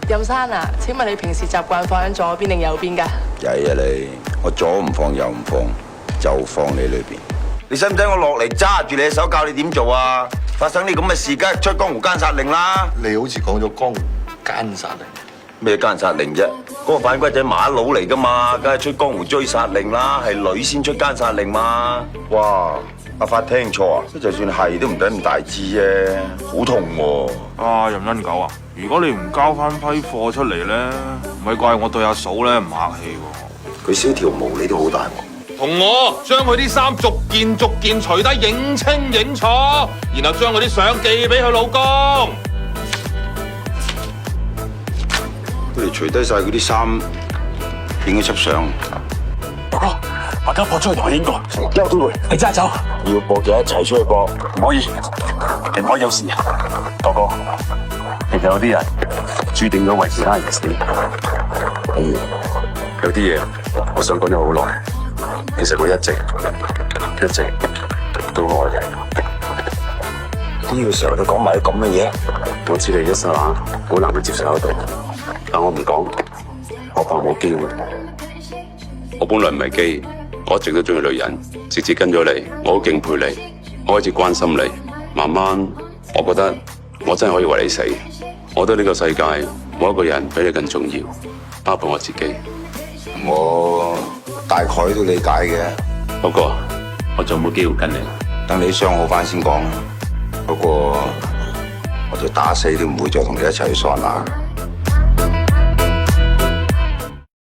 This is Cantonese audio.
任生啊，請問你平時習慣放喺左邊定右邊㗎？曳啊你！我左唔放右唔放，就放你裏邊。你使唔使我落嚟揸住你嘅手教你點做啊？發生啲咁嘅事，梗係出江湖奸殺令啦！你好似講咗江湖奸殺令，咩奸殺令啫？嗰個反骨仔馬佬嚟噶嘛，梗係出江湖追殺令啦，係女先出奸殺令嘛！哇！阿發聽錯啊！就算係都唔使咁大支啫，好痛喎！啊，任恩狗啊，如果你唔交翻批貨出嚟咧，唔係怪我對阿嫂咧唔客氣喎。佢少條毛，你都好大鑊。同我將佢啲衫逐件除低，影清影楚，然後將佢啲相寄俾佢老公。佢哋除低晒嗰啲衫，影咗輯相。哥哥，把家婆出去同佢影過，休都會，你揸走。要播就一齊出去播，唔可以，你唔可以有事。哥哥，其實有啲人注定咗為其他人死。有啲嘢我想講咗好耐，其實我一直都愛你。呢個時候都講埋啲咁嘅嘢，我知你一剎那好難去接受得到，但我唔講，我怕冇機會。我本來唔係基，我一直都中意女人，直至跟咗你，我好敬佩你，我開始關心你，慢慢我覺得我真係可以為你死。我覺得呢個世界冇一個人比你更重要，包括我自己。我大概都理解嘅。不過我仲冇機會跟你，等你傷好翻先講。不過我就打死都唔會再同你一齊去桑拿。